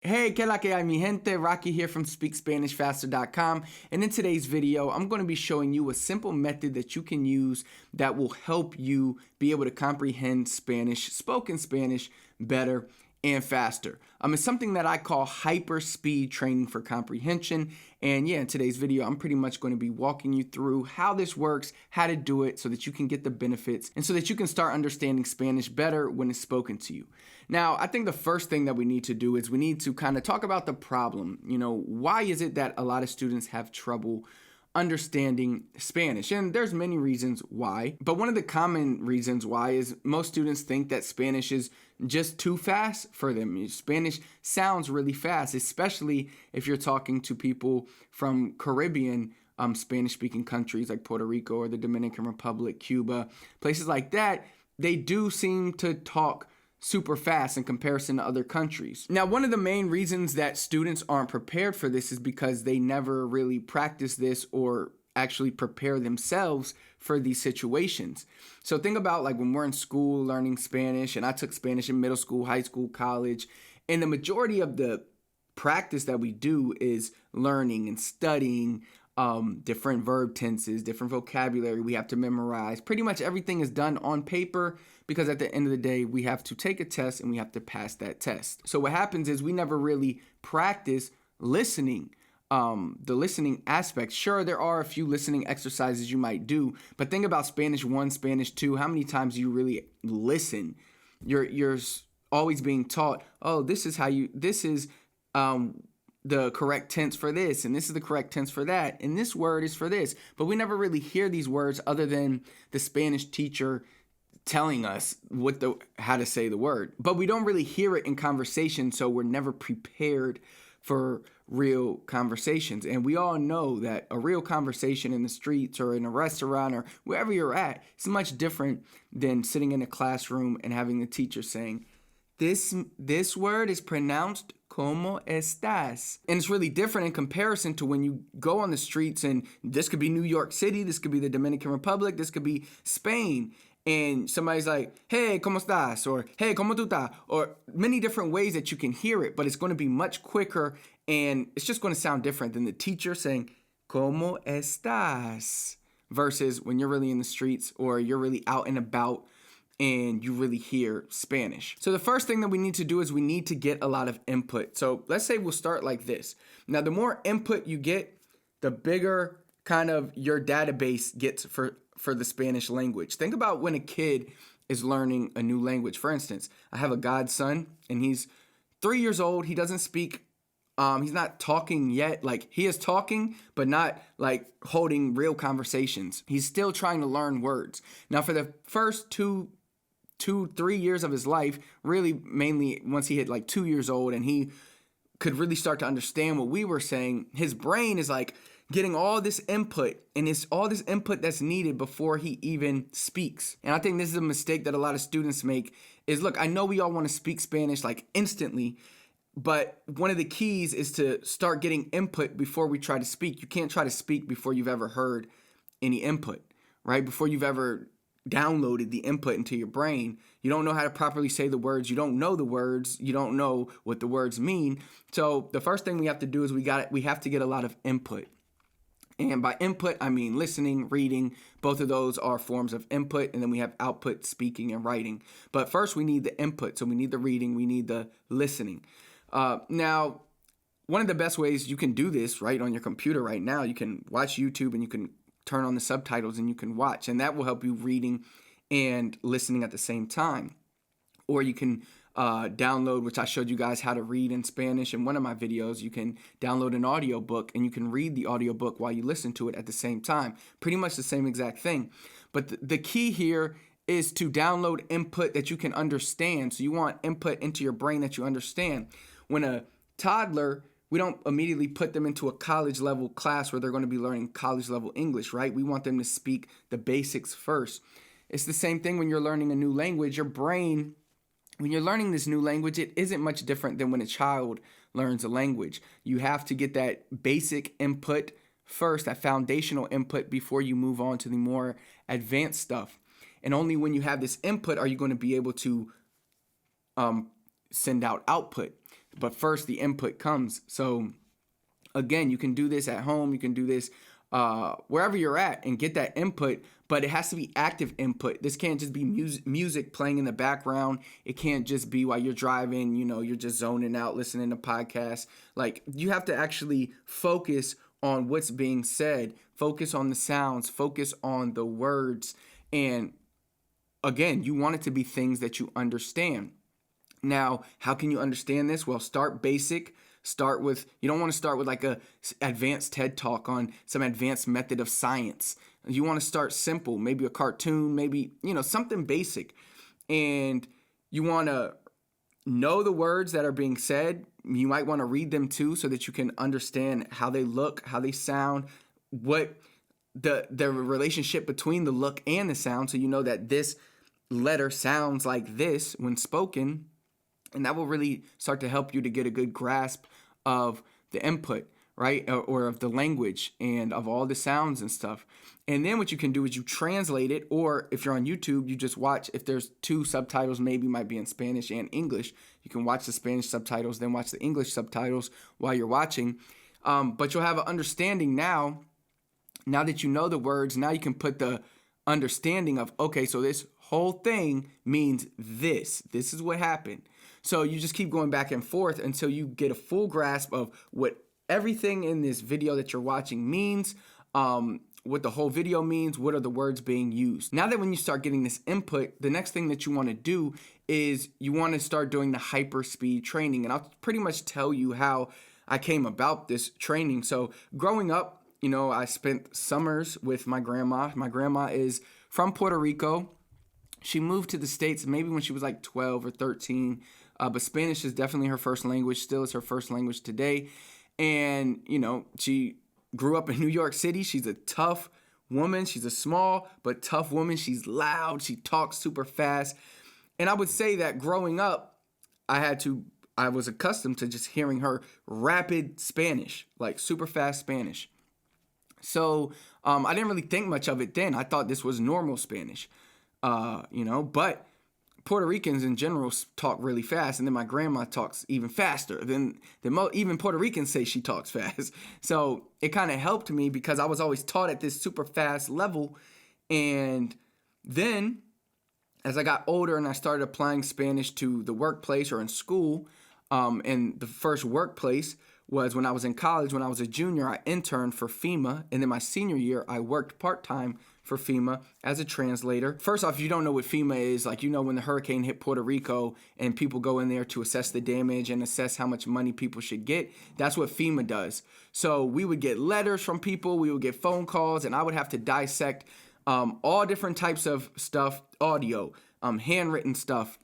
Hey, que la que hay, mi gente? Rocky here from SpeakSpanishFaster.com. And in today's video, I'm going to be showing you a simple method that you can use that will help you be able to comprehend Spanish, spoken Spanish, better and faster. It's something that I call hyper speed training for comprehension. And yeah, in today's video, I'm pretty much going to be walking you through how this works, how to do it so that you can get the benefits and so that you can start understanding Spanish better when it's spoken to you. Now, I think the first thing that we need to do is we need to kind of talk about the problem. Why is it that a lot of students have trouble understanding Spanish? And there's many reasons why, but one of the common reasons why is most students think that Spanish is just too fast for them. Spanish sounds really fast, especially if you're talking to people from Caribbean Spanish-speaking countries like Puerto Rico or the Dominican Republic, Cuba, places like that. They do seem to talk super fast in comparison to other countries. Now, one of the main reasons that students aren't prepared for this is because they never really practice this or actually prepare themselves for these situations. So think about like when we're in school learning Spanish, and I took Spanish in middle school, high school, college, and the majority of the practice that we do is learning and studying different verb tenses, different vocabulary we have to memorize. Pretty much everything is done on paper because at the end of the day, we have to take a test and we have to pass that test. So what happens is we never really practice listening, the listening aspect. Sure, there are a few listening exercises you might do, but think about Spanish 1, Spanish 2. How many times do you really listen? You're always being taught, oh, this is the correct tense for this, and this is the correct tense for that, and this word is for this. But we never really hear these words other than the Spanish teacher telling us how to say the word. But we don't really hear it in conversation, so we're never prepared for real conversations. And we all know that a real conversation in the streets or in a restaurant or wherever you're at is much different than sitting in a classroom and having the teacher saying, this word is pronounced como estás. And it's really different in comparison to when you go on the streets, and this could be New York City, this could be the Dominican Republic, this could be Spain, and somebody's like, hey, ¿cómo estás? Or hey, ¿cómo tú estás? Or many different ways that you can hear it, but it's going to be much quicker and it's just going to sound different than the teacher saying, ¿cómo estás? Versus when you're really in the streets or you're really out and about and you really hear Spanish. So the first thing that we need to do is we need to get a lot of input. So let's say we'll start like this. Now, the more input you get, the bigger kind of your database gets for the Spanish language. Think about when a kid is learning a new language. For instance, I have a godson and he's 3 years old. He doesn't speak. He's not talking yet. Like, he is talking, but not like holding real conversations. He's still trying to learn words. Now, for the first 3 years of his life, really mainly once he hit like 2 years old and he could really start to understand what we were saying, his brain is like getting all this input, and it's all this input that's needed before he even speaks. And I think this is a mistake that a lot of students make is, look, I know we all want to speak Spanish like instantly, but one of the keys is to start getting input before we try to speak. You can't try to speak before you've ever heard any input, right? Before you've ever downloaded the input into your brain. You don't know how to properly say the words. You don't know the words. You don't know what the words mean. So the first thing we have to do is we have to get a lot of input. And by input, I mean listening, reading. Both of those are forms of input. And then we have output, speaking and writing. But first we need the input. So we need the reading. We need the listening. Now, one of the best ways you can do this right on your computer right now, you can watch YouTube and you can turn on the subtitles and you can watch, and that will help you reading and listening at the same time. Or you can download, which I showed you guys how to read in Spanish in one of my videos. You can download an audiobook and you can read the audiobook while you listen to it at the same time. Pretty much the same exact thing. But the key here is to download input that you can understand. So you want input into your brain that you understand. When a toddler, we don't immediately put them into a college level class where they're going to be learning college level English, right? We want them to speak the basics first. It's the same thing when you're learning a new language. Your brain, when you're learning this new language, it isn't much different than when a child learns a language. You have to get that basic input first, that foundational input, before you move on to the more advanced stuff. And only when you have this input are you going to be able to send out output. but first the input comes. So again, you can do this at home, you can do this wherever you're at and get that input, but it has to be active input. This can't just be music playing in the background. It can't just be while you're driving, you're just zoning out, listening to podcasts. Like, you have to actually focus on what's being said, focus on the sounds, focus on the words. And again, you want it to be things that you understand. Now, how can you understand this? Well, start basic. You don't want to start with like a advanced TED talk on some advanced method of science. You want to start simple, maybe a cartoon, maybe, something basic. And you want to know the words that are being said. You might want to read them too, so that you can understand how they look, how they sound, what the relationship between the look and the sound. So you know that this letter sounds like this when spoken. And that will really start to help you to get a good grasp of the input, right? Or of the language and of all the sounds and stuff. And then what you can do is you translate it, or if you're on YouTube, you just watch. If there's two subtitles, maybe might be in Spanish and English, you can watch the Spanish subtitles, then watch the English subtitles while you're watching. But you'll have an understanding now that you know the words. Now you can put the understanding of, okay, so this whole thing means this. This is what happened. So you just keep going back and forth until you get a full grasp of what everything in this video that you're watching means, what the whole video means, what are the words being used. Now that when you start getting this input, the next thing that you want to do is you want to start doing the hyperspeed training. And I'll pretty much tell you how I came about this training. So growing up, I spent summers with my grandma. My grandma is from Puerto Rico. She moved to the States maybe when she was like 12 or 13. But Spanish is definitely her first language, still is her first language today. And, she grew up in New York City. She's a tough woman. She's a small but tough woman. She's loud. She talks super fast. And I would say that growing up, I was accustomed to just hearing her rapid Spanish, like super fast Spanish. So I didn't really think much of it then. I thought this was normal Spanish, but Puerto Ricans in general talk really fast, and then my grandma talks even faster than even Puerto Ricans say she talks fast. So it kind of helped me because I was always taught at this super fast level. And then as I got older and I started applying Spanish to the workplace or in school, and the first workplace was when I was in college. When I was a junior, I interned for FEMA, and then my senior year, I worked part-time for FEMA as a translator. First off, if you don't know what FEMA is, when the hurricane hit Puerto Rico and people go in there to assess the damage and assess how much money people should get, that's what FEMA does. So we would get letters from people, we would get phone calls, and I would have to dissect all different types of stuff, audio, handwritten stuff,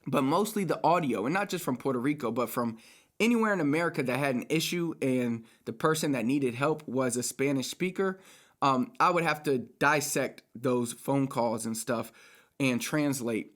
but mostly the audio, and not just from Puerto Rico, but from anywhere in America that had an issue and the person that needed help was a Spanish speaker. I would have to dissect those phone calls and stuff and translate.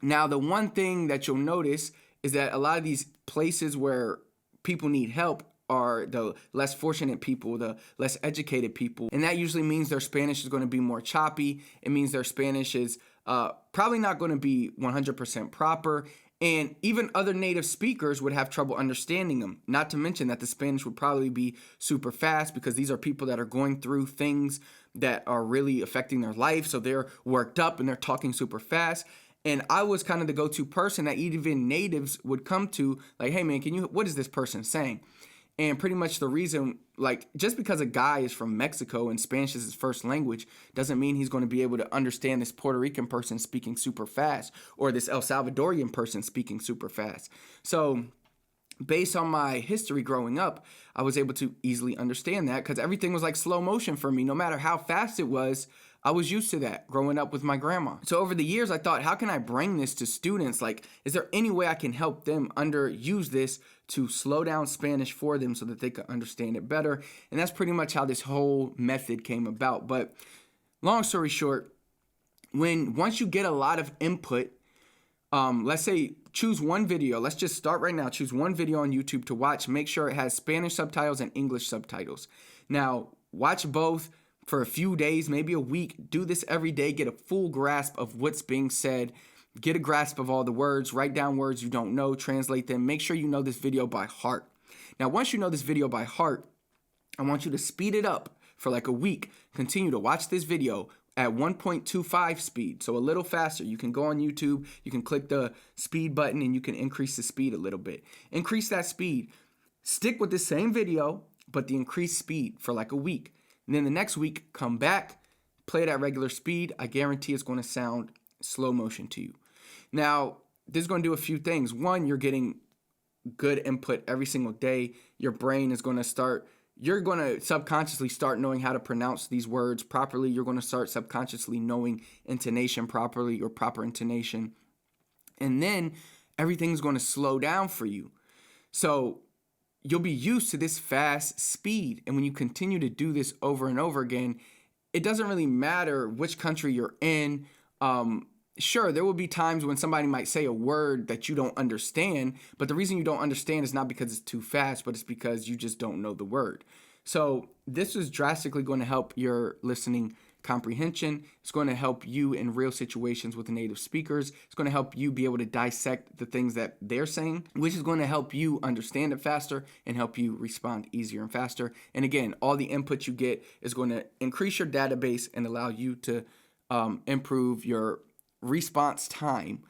Now, the one thing that you'll notice is that a lot of these places where people need help are the less fortunate people, the less educated people. And that usually means their Spanish is going to be more choppy. It means their Spanish is probably not going to be 100% proper. And even other native speakers would have trouble understanding them. Not to mention that the Spanish would probably be super fast because these are people that are going through things that are really affecting their life. So they're worked up and they're talking super fast. And I was kind of the go-to person that even natives would come to, like, hey man, what is this person saying? And pretty much the reason, just because a guy is from Mexico and Spanish is his first language doesn't mean he's going to be able to understand this Puerto Rican person speaking super fast or this El Salvadorian person speaking super fast. So based on my history growing up, I was able to easily understand that because everything was like slow motion for me. No matter how fast it was, I was used to that growing up with my grandma. So over the years, I thought, how can I bring this to students? Is there any way I can help them use this to slow down Spanish for them so that they could understand it better? And that's pretty much how this whole method came about. But long story short, once you get a lot of input, let's say choose one video. Let's just start right now. Choose one video on YouTube to watch. Make sure it has Spanish subtitles and English subtitles. Now, watch both for a few days, maybe a week. Do this every day. Get a full grasp of what's being said Get a grasp of all the words, write down words you don't know, translate them. Make sure you know this video by heart. Now, once you know this video by heart, I want you to speed it up for like a week. Continue to watch this video at 1.25 speed, so a little faster. You can go on YouTube, you can click the speed button, and you can increase the speed a little bit. Increase that speed. Stick with the same video, but the increased speed for like a week. And then the next week, come back, play it at regular speed. I guarantee it's going to sound slow motion to you. Now, this is going to do a few things. One, you're getting good input every single day. Your brain is going to start, you're going to subconsciously start knowing how to pronounce these words properly. You're going to start subconsciously knowing intonation properly, or proper intonation. And then everything's going to slow down for you. So you'll be used to this fast speed. And when you continue to do this over and over again, it doesn't really matter which country you're in. Sure, there will be times when somebody might say a word that you don't understand, but the reason you don't understand is not because it's too fast, but it's because you just don't know the word. So this is drastically going to help your listening comprehension. It's going to help you in real situations with native speakers. It's going to help you be able to dissect the things that they're saying, which is going to help you understand it faster and help you respond easier and faster. And again, all the input you get is going to increase your database and allow you to improve your response time.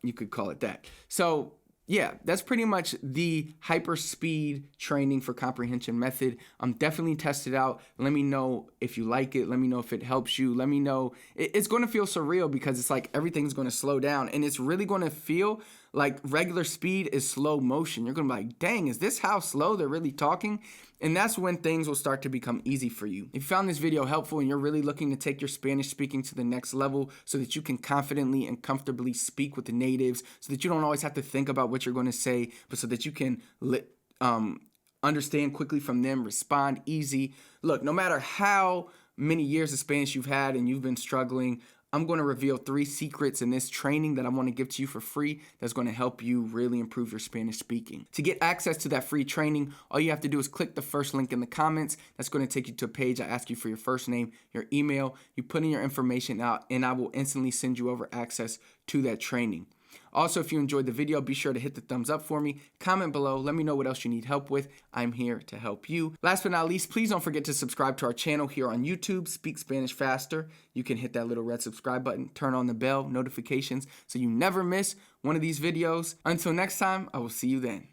You could call it that. So yeah, that's pretty much the hyperspeed training for comprehension method. Definitely test it out. Let me know if you like it. Let me know if it helps you. Let me know. It's going to feel surreal because it's like everything's going to slow down, and it's really going to feel like regular speed is slow motion. You're going to be like, dang, is this how slow they're really talking? And that's when things will start to become easy for you. If you found this video helpful and you're really looking to take your Spanish speaking to the next level so that you can confidently and comfortably speak with the natives, so that you don't always have to think about what you're going to say, but so that you can understand quickly from them, respond easy. Look, no matter how many years of Spanish you've had and you've been struggling, I'm going to reveal 3 secrets in this training that I want to give to you for free that's going to help you really improve your Spanish speaking. To get access to that free training, all you have to do is click the first link in the comments. That's going to take you to a page. I ask you for your first name, your email, you put in your information out, and I will instantly send you over access to that training. Also, if you enjoyed the video, be sure to hit the thumbs up for me. Comment below. Let me know what else you need help with. I'm here to help you. Last but not least, please don't forget to subscribe to our channel here on YouTube, Speak Spanish Faster. You can hit that little red subscribe button, turn on the bell notifications so you never miss one of these videos. Until next time, I will see you then.